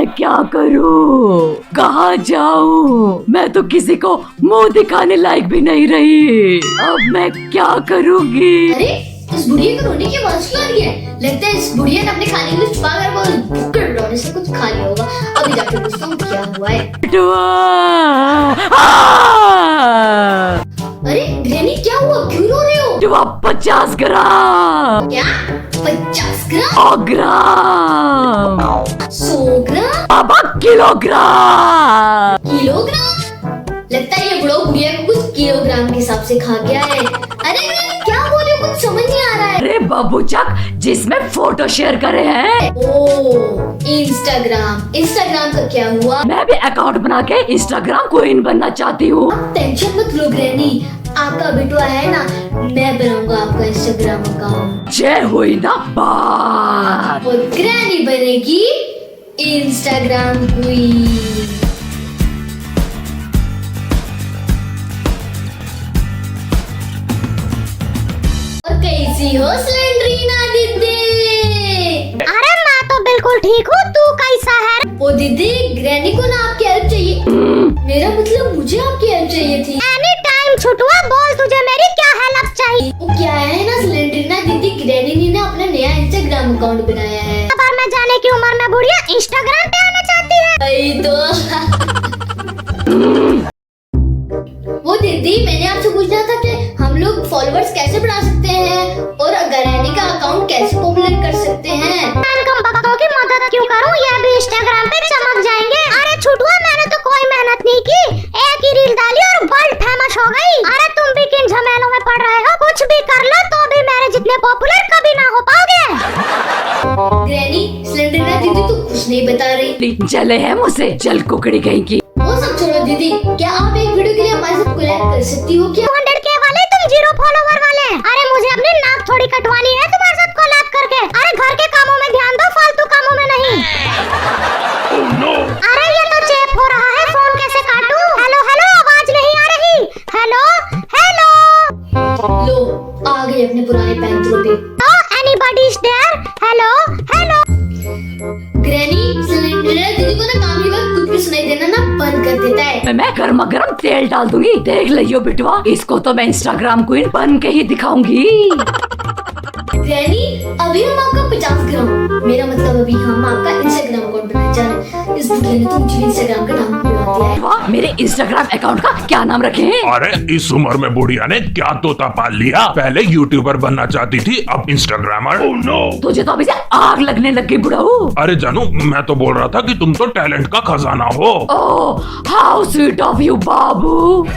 मैं क्या करूं? कहाँ जाऊं? मैं तो किसी को मुंह दिखाने लायक भी नहीं रही। अब मैं क्या करूंगी? अरे इस बुढ़िया को रोने की आवाज क्यों आ रही है? लगता है इस बुढ़िया ने अपने खाने के लिए छुपा कर वो भुक्कड़ रोने से कुछ खा लिया होगा। अभी जाके पूछता हूँ क्या हुआ है। बिटुआ! अरे ग्रैनी क्या हुआ? क्यों रो रहे हो? बिटुआ 50 ग्राम। क्या 50 ग्राम? 100 ग्राम। 100 ग्राम? बाबा किलोग्राम। किलोग्राम? लगता है ये बुढ़िया को कुछ किलोग्राम के हिसाब से खा गया है। अरे क्या बोल रहे हो? कुछ समझ नहीं आ रहा है। अरे बाबूचक, जिसमें फोटो शेयर करे हैं। ओह इंस्टाग्राम का क्या हुआ? मैं भी अकाउंट बना के इंस्टाग्राम क्वीन बनना चाहती हूँ। टेंशन मत लो ग्रैनी, आपका बिटुआ है ना, मैं बनाऊंगा आपका इंस्टाग्राम अकाउंट। जय हुई ना बात। और ग्रैनी बनेगी इंस्टाग्राम क्वीन। कैसी हो स्लेंड्रीना दीदी? अरे मैं तो बिल्कुल ठीक हूँ, तू कैसा है? ओ दीदी, ग्रैनी को ना आपकी हेल्प चाहिए। मेरा मतलब मुझे आपकी हेल्प चाहिए थी। एनी टाइम छुटुआ, बोल तुझे मेरी क्या हेल्प चाहिए? वो क्या है ना स्लेंड्रीना दीदी, ग्रैनी ने ना अपना नया इंस्टाग्राम अकाउंट बनाया है। पर मैं जाने की उम्र में बुढ़िया इंस्टाग्राम पे आना चाहती है। वही तो। वो दीदी, मैंने आपसे पूछना था कि हम लोग फॉलोअर्स कैसे बढ़ा सकते हैं और ग्रैनी का अकाउंट कैसे पॉपुलर कर सकते हैं। कम बकतों की मदद क्यों करूं? ये भी इंस्टाग्राम पे चमक जाएंगे। अरे छुटुआ, मैंने तो कोई मेहनत नहीं की, एक ही रील डाली और वर्ल्ड फेमस हो गई। अरे तुम भी किन झमेलों में पड़ रहे हो? कुछ भी कर लो तो भी मेरे जितने पॉपुलर कभी ना हो पाओगे। ग्रैनी, स्लेंडरना दीदी तो कुछ नहीं बता रही। जले है मुझसे, जल कुकड़ी कहीं की। वो सब छोड़ो दीदी, क्या आप एक वीडियो के लिए हमारे साथ कोलैब कर सकती हो क्या? 200K वाले, तुम 0 फॉलोवर वाले। अरे मुझे अपनी नाक थोड़ी कटवानी है तुम्हारे साथ कोलैब करके। अरे घर के कामों में ध्यान दो, फालतू कामों में नहीं। अरे ये तो चेप हो रहा है, फोन कैसे काटूं? हेलो हेलो, आवाज नहीं आ रही। Hello hello. लो, आ गए अपने पुराने पैंतरों पे। Anybody is there? Hello hello. Granny, Slenderina दीदी को ना काम के वक्त कुछ भी सुनाई देना ना बंद कर देता है। मैं गर्मा गर्म तेल डाल दूंगी, देख लियो बिटवा, इसको तो मैं इंस्टाग्राम क्वीन बन के ही दिखाऊंगी। ग्रैनी, अभी हम आपका 50 ग्राम, मेरा मतलब अभी हम आपका इंस्टाग्राम अकाउंट बनाना चाह रहे हैं। इस बुढ़िया ने तो मुझे इंस्टाग्राम का नाम बता दिया है। वाह, मेरे इंस्टाग्राम अकाउंट का क्या नाम रखें? अरे इस उम्र में बुढ़िया ने क्या तोता पाल लिया? पहले यूट्यूबर बनना चाहती थी, अब इंस्टाग्रामर। ओह नो, तुझे तो अभी से आग लगने लग गई बुढ़ाऊ। अरे जानू, मैं तो बोल रहा था कि तुम तो टैलेंट का खजाना हो। ओह, हाउ स्वीट ऑफ यू बाबू।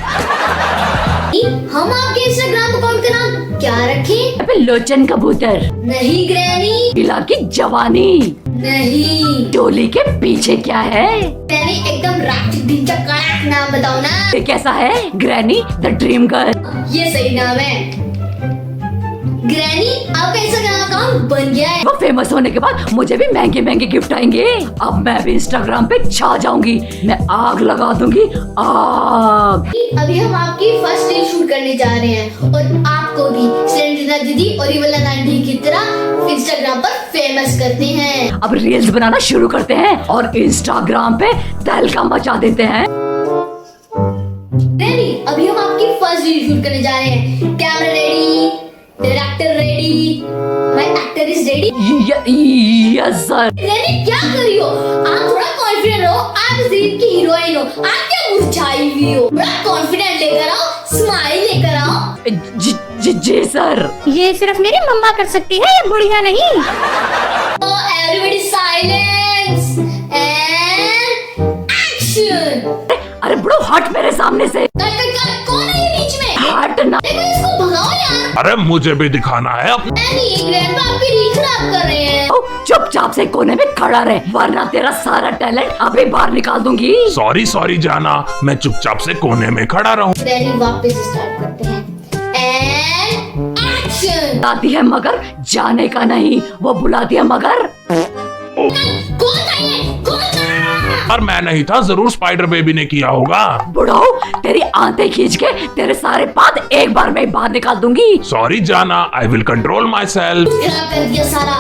हम आपके इंस्टाग्राम अकाउंट का नाम क्या रखें? अबे लोचन कबूतर। नहीं ग्रैनी, पिला की जवानी। नहीं। टोली के पीछे क्या है? ग्रैनी, एकदम राक्षस दिन का कड़क नाम बताओ ना। ये कैसा है? Granny the dream girl. ये सही नाम है। ग्रैनी, आपका इंस्टाग्राम अकाउंट बन गया है। वो फेमस होने के बाद मुझे भी महंगे महंगे गिफ्ट आएंगे। अब मैं भी इंस्टाग्राम पे छा जाऊंगी, मैं आग लगा दूंगी, आग। अभी हम आपकी फर्स्ट रील शूट करने जा रहे हैं और आपको भी स्लेंडरना दीदी और रिवला नानी की तरह इंस्टाग्राम पर फेमस करते हैं। अब रील्स बनाना शुरू करते हैं और इंस्टाग्राम पे तहलका मचा देते हैं। ग्रैनी, अभी हम आपकी फर्स्ट रील शूट करने जा रहे हैं। Camera ready, director ready, my actor is ready. Yes sir. Granny, क्या कर रही हो? आप थोड़ा कॉन्फिडेंट रहो, आप इस रील की हीरोइन हो। आप क्या मुरझाई हुई हो? थोड़ा कॉन्फिडेंट लेकर आओ, स्माइल लेकर आओ। जी सर। ये सिर्फ मेरी मम्मा कर सकती है, ये बुढ़िया नहीं। Everybody silence and action. अरे बुढ़ो, हट मेरे सामने से। कौन है ये बीच में? हट ना। देखो, इसको भगाओ यार। अरे मुझे भी दिखाना है अब। नहीं, ग्रैंडपा आपकी रील खराब कर रहे हैं। चुपचाप से कोने में खड़ा रहे, वरना तेरा सारा टैलेंट अभी बाहर निकाल दूंगी। सॉरी सॉरी जाना, मैं चुपचाप से कोने में खड़ा रहूं। ग्रैनी, वापस स्टार्ट करते हैं। And action. बुलाती है मगर जाने का नहीं, वो बुलाती है मगर। कौन था ये? कौन था? और मैं नहीं था, जरूर स्पाइडर बेबी ने किया होगा। बुढ़ाओ, तेरी आंतें खींच के तेरे सारे बात एक बार में बाहर निकाल दूंगी। सॉरी जाना, I will control my self. खराब कर दिया सारा।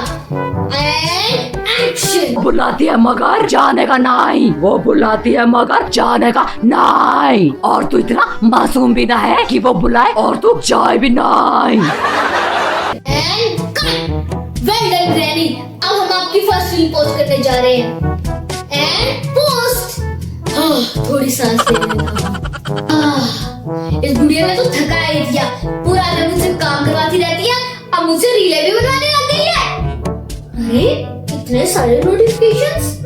And action. बुलाती है मगर जाने का नहीं, वो बुलाती है मगर जाने का नहीं। और तू इतना मासूम भी ना है कि वो बुलाए और तू जाए भी नहीं। And cut. Well done granny, अब हम आपकी फर्स्ट रील पोस्ट करने जा रहे हैं। And post. थोड़ी सांस ले लेना। इस बुढ़िया ने तो थका ही दिया, पूरा दिन मुझसे काम करवाती रहती है, अब मुझसे रीलें भी बनवाने लग गई है। अरे इतने सारे नोटिफिकेशंस।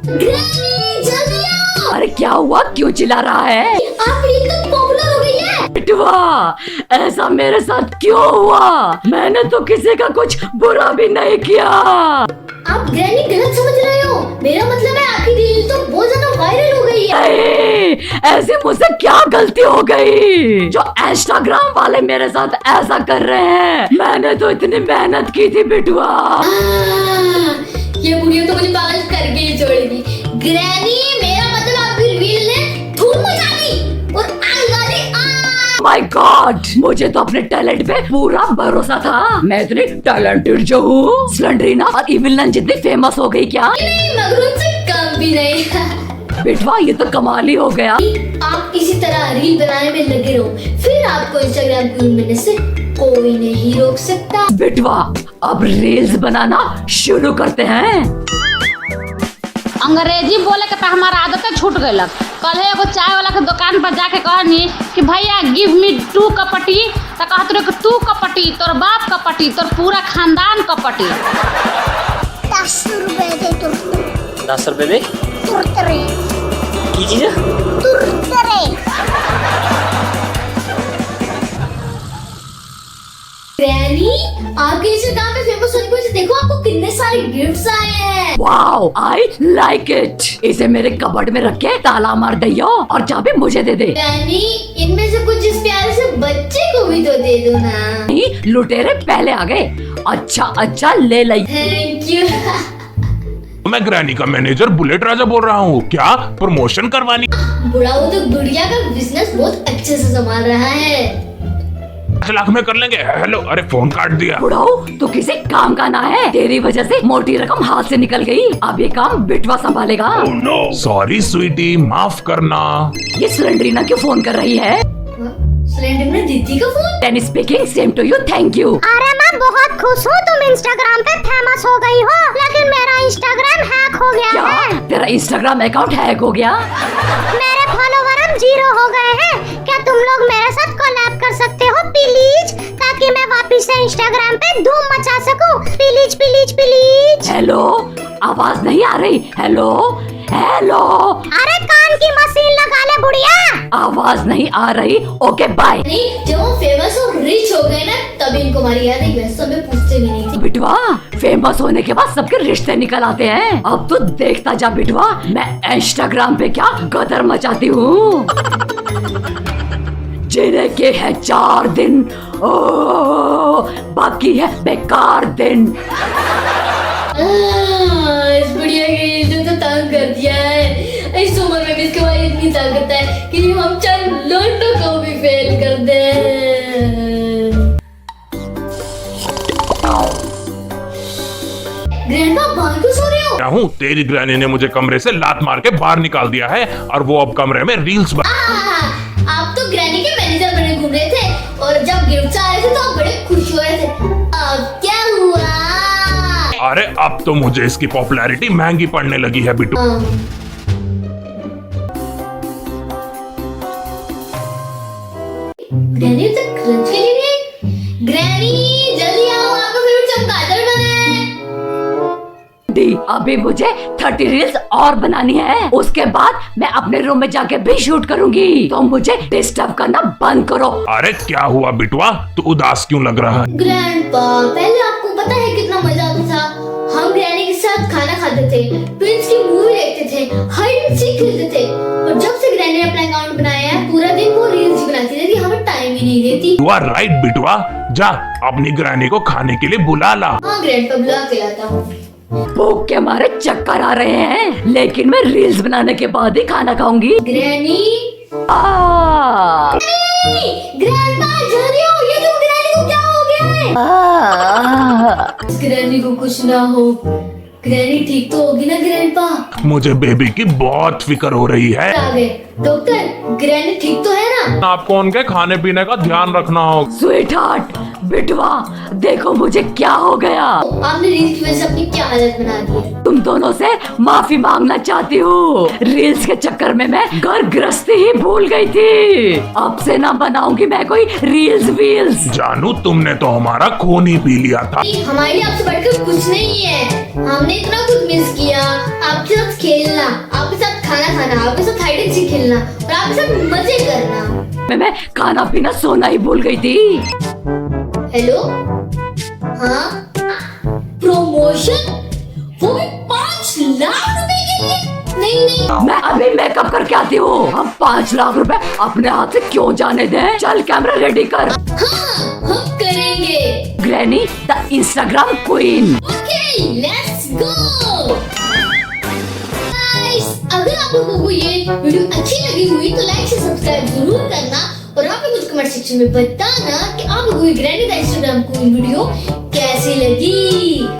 ग्रैनी जल्दी आओ। अरे क्या हुआ, क्यों चिल्ला रहा है? आप रील तो पॉपुलर हो गई है। बिटवा, ऐसा मेरे साथ क्यों हुआ? मैंने तो किसी का कुछ बुरा भी नहीं किया। आप ग्रैनी गलत समझ रहे हो, मेरा मतलब है आपकी रील तो बहुत ज्यादा वायरल हो गई है। नहीं, ऐसे मुझसे क्या गलती हो गई जो इंस्टाग्राम वाले मेरे साथ ऐसा कर रहे हैं? मैंने तो इतनी मेहनत की थी बिटवा। ये बुढ़िया तो मुझे पागल करके ही छोड़ेगी। ग्रैनी, मेरा मतलब आपकी रील ने धूम मचा दी और आग लगा दी। माय गॉड, मुझे तो अपने टैलेंट पे पूरा भरोसा था। मैं इतनी टैलेंटेड जो हूँ, स्लेंडरीना और इविलन जितनी फेमस हो गई क्या? नहीं, मगर उनसे कम भी नहीं। बिटवा, ये तो कमाल ही हो गया। आप इसी तरह रील बनाने में लगे रहो, फिर आपको इंस्टाग्राम क्वीन बनने से कोई नहीं रोक सकता। बिटवा, अब रील्स बनाना शुरू करते हैं। अंग्रेजी बोले के हमारा आदत छूट गई। कल एगो चाय वाला के दुकान पर जाके कहनी कि भैया गिव मी 2 कपटी, तो कहते रहे कि तू कपटी, तोर बाप कपटी, तोर पूरा खानदान कपटी। 10 रुपए दे तुरंत। 10 रुपए दे तुरतरे की चीज है? तुरतरे। ग्रैनी, आपके इंस्टाग्राम पे फेमस होने की वजह से देखो आपको कितने सारे गिफ्ट्स आए हैं। Wow, I like it. इसे मेरे कबर्ड में रख के ताला मार दियो और चाबी मुझे दे दे। ग्रैनी, इनमें से कुछ इस प्यारे से बच्चे को भी तो दे दो ना। नहीं, लुटेरे पहले आ गए। अच्छा ले लाई। Thank you. मैं ग्रैनी का मैनेजर बुलेट राजा बोल रहा हूँ। क्या प्रमोशन करवानी? बुढ़ा वो तो गुड़िया का बिजनेस बहुत अच्छे से संभाल रहा है। 5 लाख में कर लेंगे। हेलो, अरे फोन काट दिया। बुढ़ाओ, तू किसी काम का ना है। तेरी वजह से मोटी रकम हाथ से निकल गई। अब ये काम बिटवा संभालेगा। सॉरी स्वीटी, माफ करना। ये सिलेंडरीना क्यों फोन कर रही है? सिलेंडर में दीदी का phone. Ten speaking, same to you, thank you. अरे मैं बहुत खुश हूँ तुम इंस्टाग्राम पे फेमस हो गई हो, लेकिन मेरा इंस्टाग्राम हैक हो गया क्या? है। तेरा इंस्टाग्राम अकाउंट हैक हो गया? मेरे फॉलोवर 0 हो गए हैं। क्या तुम लोग मेरे साथ कोलैब कर सकते हो प्लीज, ताकि मैं वापस से इंस्टाग्राम पे धूम मचा सकूं? Please please please. हेलो, आवाज नहीं आ रही? Hello hello. अरे कान की मशीन लगा ले बुढ़िया। आवाज नहीं आ रही? Okay bye. नहीं, जब वो फेमस और रिच हो गए ना, तभी इनको हमारी याद आई। वैसे हमें पूछते भी नहीं थे। बिटवा, फेमस होने के बाद सबके रिश्ते निकल आते हैं। अब तो देखता जा बिटवा, मैं इंस्टाग्राम पे क्या गदर मचाती हूँ। जिने के है 4 दिन, ओ बाकी है बेकार दिन। इस बुढ़िया के ये तो तंग कर दिया है। इस उम्र में भी इसके पास इतनी ताकत है कि हम चंद लोटों को भी फेल कर दें। ग्रैंडपा, बाहर क्यों सो रहे हो? क्या हूँ, तेरी ग्रैनी ने मुझे कमरे से लात मार के बाहर निकाल दिया है और वो अब कमरे में रील्स आप तो ग्रैनी के मैनेजर बने घूम रहे थे और जब गिफ्ट्स आ रहे थे तो आप बड़े खुश हो रहे थे। अब क्या हुआ? अरे अब तो मुझे इसकी पॉपुलैरिटी महंगी पड़ने लगी है बिट्टू। ग्रैनी तक लंच के लिए नहीं आई। ग्रैनी जल्दी आओ, आपका फेवरेट चमगादड़ बना है। दी, अभी मुझे 30 रील्स और बनानी है। उसके बाद मैं अपने रूम में जाके भी शूट करूंगी। तो मुझे डिस्टर्ब करना बंद करो। अरे क्या हुआ बिटवा, तू उदास क्यों लग रहा है? ग्रैंडपा, पहले आपको पता है कितना मजा आता था? हम ग्रैनी के साथ खाना खाते थे, ट्विंस की मूवी देखते थे, हाइड एंड सीक खेलते थे। और जब से ग्रैनी ने अपना अकाउंट बनाया है, पूरा दिन वो रील्स बनाती रहती, हमें टाइम ही नहीं देती। यू आर राइट बिटवा, जा अपनी ग्रैनी को खाने के लिए बुला ला। हाँ ग्रैंडपा, बुला के लाता हूँ। भूख के मारे चक्कर आ रहे हैं, लेकिन मैं रील्स बनाने के बाद ही खाना खाऊंगी। ग्रैनी, आ ग्रैंडपा जल्दी आओ, ये तो ग्रैनी को क्या हो गया है? ग्रैनी को कुछ ना हो। ग्रैनी ठीक तो होगी ना ग्रैंडपा? मुझे बेबी की बहुत फिक्र हो रही है। आ गए डॉक्टर, ग्रैनी ठीक तो है ना? आपको उनके खाने पीने का ध्यान रखना होगा। स्वीट हार्ट बिटवा, देखो मुझे क्या हो गया। आपने रील्स की वजह से अपनी क्या हालत बना दी है। तुम दोनों से माफी मांगना चाहती हूँ। रील्स के चक्कर में मैं घर गृहस्थी ही भूल गई थी। अब से ना बनाऊंगी मैं कोई रील्स वील्स। जानू, तुमने तो हमारा खून ही पी लिया था। हमारे लिए आपसे बढ़कर कुछ नहीं है। हमने इतना कुछ मिस किया, आपके साथ खेलना, आपके साथ खाना खाना, आपके साथ हाइड एंड सीक खेलना और आपके साथ मजे करना। मैं खाना पीना सोना ही भूल गई थी। हेलो, हाँ, प्रमोशन, वो भी 5 लाख रुपए के लिए? नहीं, मैं अभी मेकअप करके आती हूँ। हम 5 लाख रुपए अपने हाथ से क्यों जाने दें? चल कैमरा रेडी कर। हाँ, हम करेंगे। Granny the Instagram queen. Okay, let's go. Guys, अगर आप लोगों को ये वीडियो अच्छी लगी हुई तो लाइक से सब्सक्राइब जरूर करना और आप लोग मुझे कमेंट सेक्शन में बताना कि आप लोगों को granny the Instagram queen video कैसी लगी।